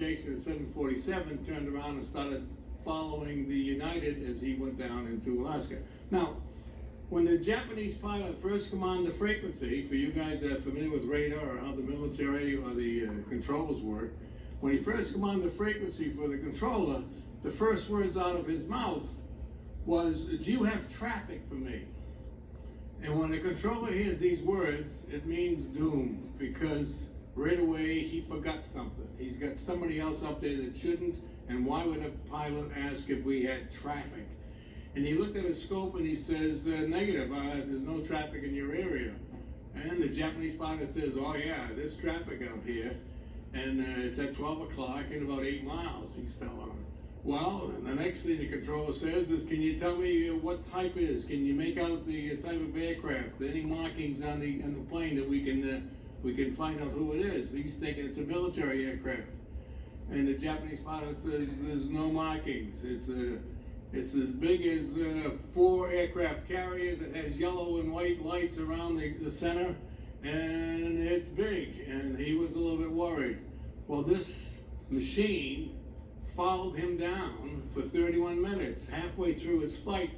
Jason at 747 turned around and started following the United as he went down into Alaska. Now, when the Japanese pilot first commanded the frequency, for you guys that are familiar with radar or how the military or the controllers work, when he first commanded the frequency for the controller, the first words out of his mouth was, "Do you have traffic for me?" And when the controller hears these words, it means doom, because right away he forgot something. He's got somebody else up there that shouldn't, and why would a pilot ask if we had traffic? And he looked at his scope and he says, negative, there's no traffic in your area. And the Japanese pilot says, oh yeah, there's traffic out here, and it's at 12 o'clock in about 8 miles, he's telling him. Well, the next thing the controller says is, can you tell me what type it is? Can you make out the type of aircraft? Any markings on the plane that we can find out who it is? He's thinking it's a military aircraft. And the Japanese pilot says there's no markings. It's as big as 4 aircraft carriers. It has yellow and white lights around the center, and it's big. And he was a little bit worried. Well, this machine followed him down for 31 minutes. Halfway through his flight,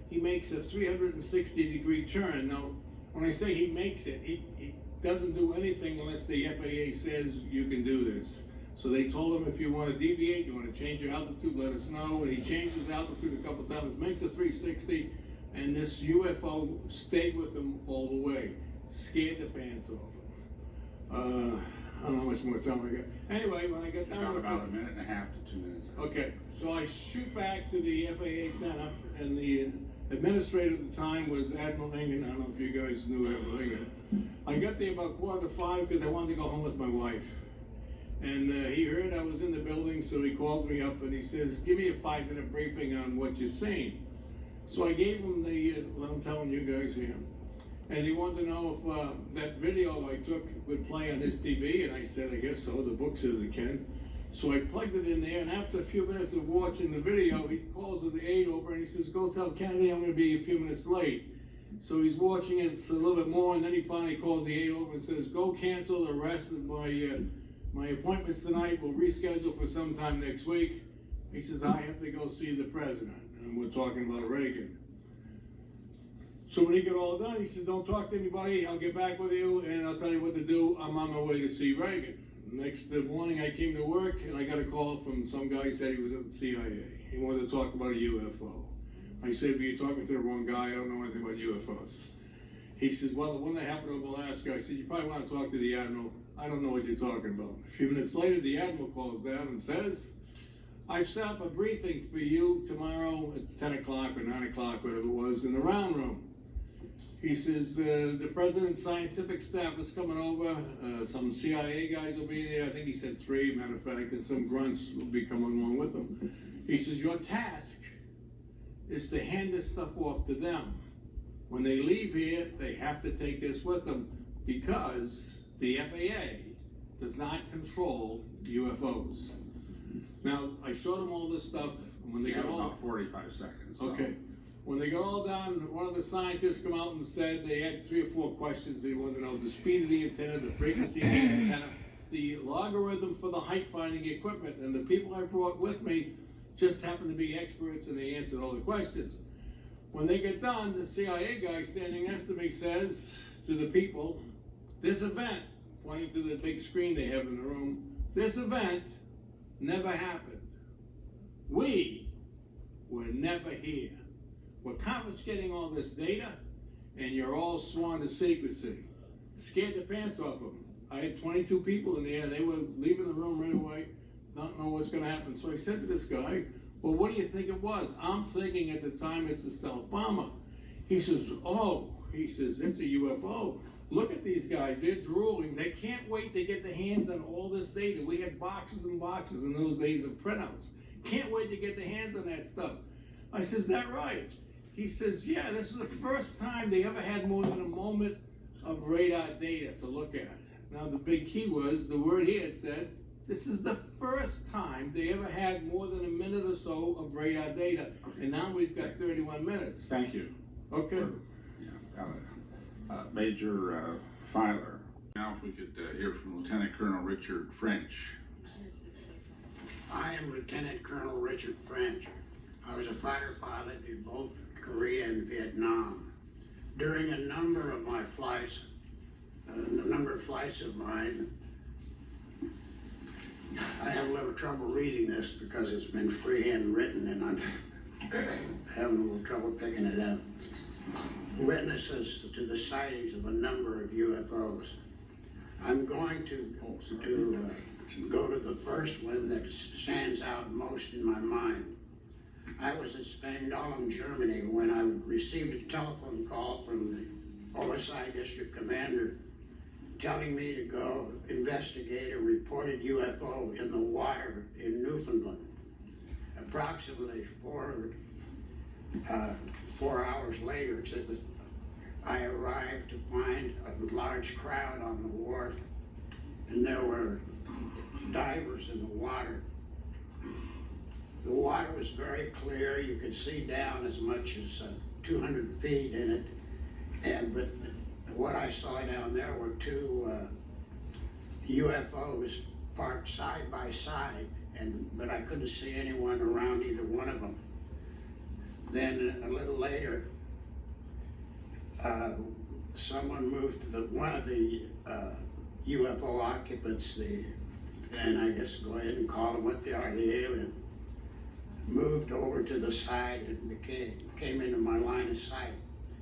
he makes a 360-degree turn. Now, when I say he makes it, he doesn't do anything unless the FAA says you can do this. So they told him, if you want to deviate, you want to change your altitude, let us know. And he changed his altitude a couple times, makes a 360, and this UFO stayed with him all the way. Scared the pants off him. I don't know how much more time I got. Anyway, when I got down with about a minute and a half to 2 minutes. Okay, so I shoot back to the FAA Center, and the administrator at the time was Admiral Ingen. I don't know if you guys knew Admiral Ingen. I got there about 4:45 because I wanted to go home with my wife. And he heard I was in the building, so he calls me up and he says, give me a 5-minute briefing on what you're seeing. So I gave him what I'm telling you guys here. And he wanted to know if that video I took would play on his TV, and I said, I guess so, the book says it can. So I plugged it in there, and after a few minutes of watching the video, he calls the aide over and he says, go tell Kennedy I'm going to be a few minutes late. So he's watching it a little bit more, and then he finally calls the aide over and says, go cancel the rest of my appointments tonight. We'll reschedule for sometime next week. He says, I have to go see the president, and we're talking about Reagan. So when he got all done, he said, don't talk to anybody, I'll get back with you, and I'll tell you what to do. I'm on my way to see Reagan. Next morning, I came to work, and I got a call from some guy who said he was at the CIA. He wanted to talk about a UFO. I said, but you're talking to the wrong guy, I don't know anything about UFOs. He says, well, the one that happened over Alaska, I said, you probably want to talk to the Admiral. I don't know what you're talking about. A few minutes later, the Admiral calls down and says, I've set up a briefing for you tomorrow at 10 o'clock or 9 o'clock, whatever it was, in the round room. He says, the president's scientific staff is coming over, some CIA guys will be there, I think he said 3, matter of fact, and some grunts will be coming along with them. He says, your task is to hand this stuff off to them. When they leave here, they have to take this with them, because the FAA does not control UFOs. Now, I showed them all this stuff, and when they got all... about 45 seconds. So. Okay. When they got all done, one of the scientists come out and said they had 3 or 4 questions they wanted to know: the speed of the antenna, the frequency of the antenna, the logarithm for the height finding equipment. And the people I brought with me just happened to be experts, and they answered all the questions. When they get done, the CIA guy standing next to me says to the people, this event, pointing to the big screen they have in the room, this event never happened. We were never here. We're confiscating all this data, and you're all sworn to secrecy. Scared the pants off them. I had 22 people in there, they were leaving the room right away, don't know what's gonna happen. So I said to this guy, well, what do you think it was? I'm thinking at the time it's a stealth bomber. He says, oh, he says, it's a UFO. Look at these guys, they're drooling. They can't wait to get their hands on all this data. We had boxes and boxes in those days of printouts. Can't wait to get their hands on that stuff. I said, is that right? He says, yeah, this is the first time they ever had more than a moment of radar data to look at. Now, the big key was, the word here, it said, this is the first time they ever had more than a minute or so of radar data. Okay. And now we've got 31 minutes. Thank you. Okay. Major Filer. Now if we could hear from Lieutenant Colonel Richard French. am Lieutenant Colonel Richard French. I was a fighter pilot in both Korea and Vietnam. During a number of my flights, of mine, I have a little trouble reading this because it's been freehand written and I'm having a little trouble picking it up. Witnesses to the sightings of a number of UFOs. I'm going to go to the first one that stands out most in my mind. I was at Spangdahlem, Germany, when I received a telephone call from the OSI district commander telling me to go investigate a reported UFO in the water in Newfoundland. Approximately 4 hours later, I arrived to find a large crowd on the wharf, and there were divers in the water. The water was very clear. You could see down as much as 200 feet in it, but what I saw down there were 2 UFOs parked side by side, but I couldn't see anyone around either one of them. Then a little later, someone moved to one of the UFO occupants, and I guess go ahead and call them what they are, the alien, moved over to the side and came into my line of sight.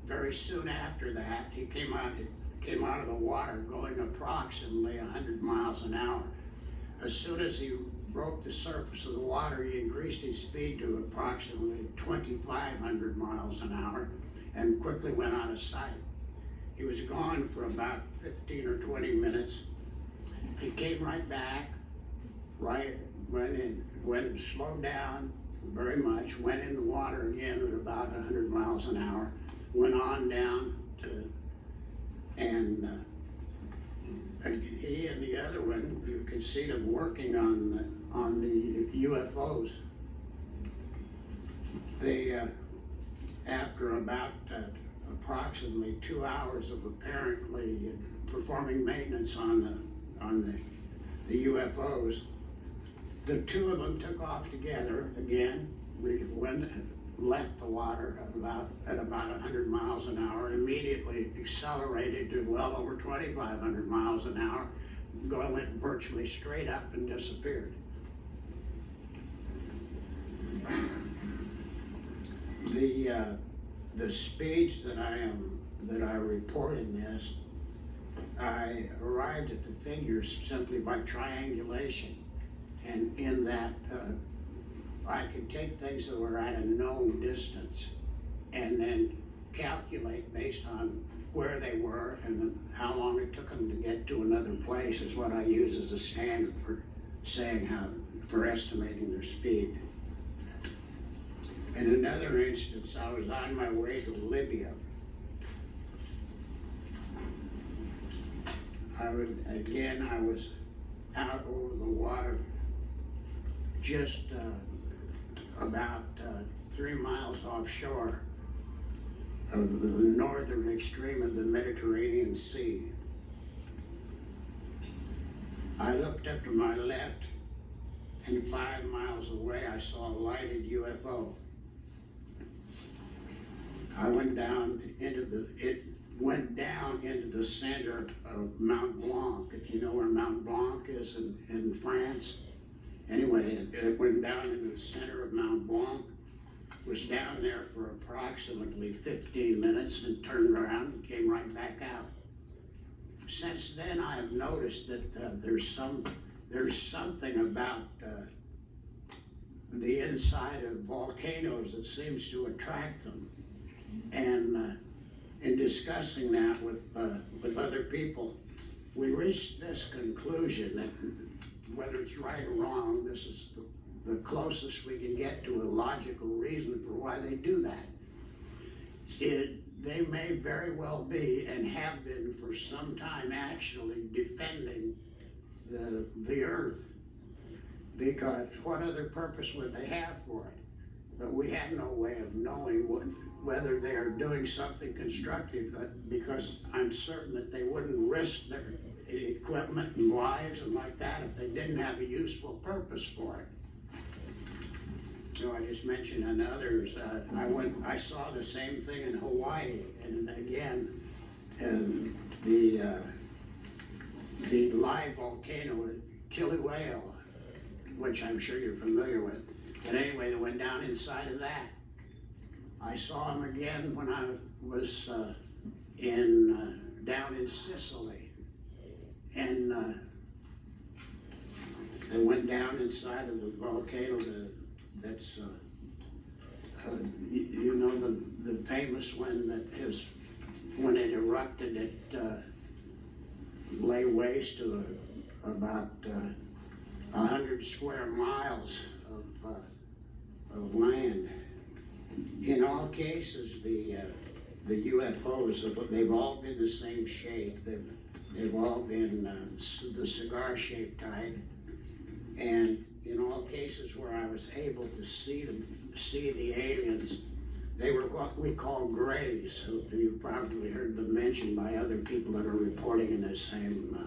Very soon after that, he came out of the water going approximately 100 miles an hour. As soon as he broke the surface of the water, he increased his speed to approximately 2,500 miles an hour and quickly went out of sight. He was gone for about 15 or 20 minutes. He came right back, went slowed down very much, went in the water again at about 100 miles an hour, went on down and he and the other one, you can see them working on the UFOs. They, after about approximately 2 hours of apparently performing maintenance on the UFOs, the 2 of them took off together again. We left the water at about 100 miles an hour and immediately accelerated to well over 2,500 miles an hour, went virtually straight up and disappeared. The speeds that I report in this, I arrived at the figures simply by triangulation, and in that I could take things that were at a known distance and then calculate based on where they were and how long it took them to get to another place is what I use as a standard for saying for estimating their speed. In another instance, I was on my way to Libya. I was out over the water just about 3 miles offshore of the northern extreme of the Mediterranean Sea. I looked up to my left, and 5 miles away I saw a lighted UFO. It went down into the center of Mount Blanc, if you know where Mount Blanc is in France. Anyway, it went down into the center of Mount Blanc, was down there for approximately 15 minutes and turned around and came right back out. Since then, I have noticed that there's something about the inside of volcanoes that seems to attract them. And in discussing that with other people, we reached this conclusion that whether it's right or wrong, this is the closest we can get to a logical reason for why they do that. They may very well be, and have been for some time, actually defending the Earth, because what other purpose would they have for it? But we have no way of knowing whether they are doing something constructive, because I'm certain that they wouldn't risk their equipment and lives and like that if they didn't have a useful purpose for it. No, I just mentioned on others, I saw the same thing in Hawaii, and again, the live volcano at Kilauea, which I'm sure you're familiar with. But anyway, they went down inside of that. I saw them again when I was down in Sicily, and they went down inside of the volcano that's you know, the famous one that has, when it erupted, it lay waste to about 100 square miles of land. In all cases, the UFOs, they've all been the same shape. They've all been the cigar-shaped type. And in all cases where I was able to see the aliens, they were what we call grays. You've probably heard them mentioned by other people that are reporting in this same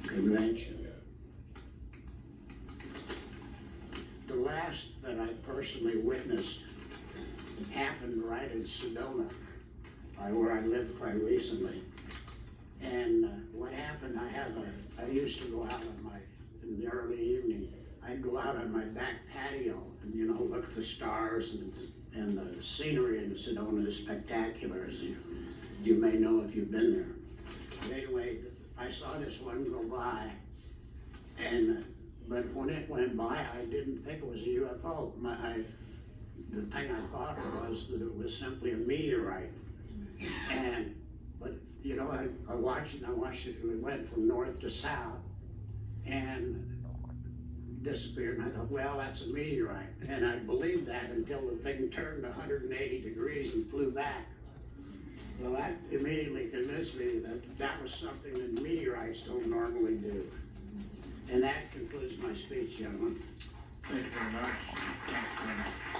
convention. The last that I personally witnessed happened right in Sedona, where I lived quite recently. And what happened, I used to go out in the early evening, I'd go out on my back patio and, you know, look at the stars and the scenery in Sedona is spectacular, as you may know if you've been there. But anyway, I saw this one go by, but when it went by, I didn't think it was a UFO. The thing I thought was that it was simply a meteorite. But you know, I watched it, it went from north to south and disappeared, and I thought, well, that's a meteorite. And I believed that until the thing turned 180 degrees and flew back. Well, that immediately convinced me that that was something that meteorites don't normally do. And that concludes my speech, gentlemen. Thank you very much.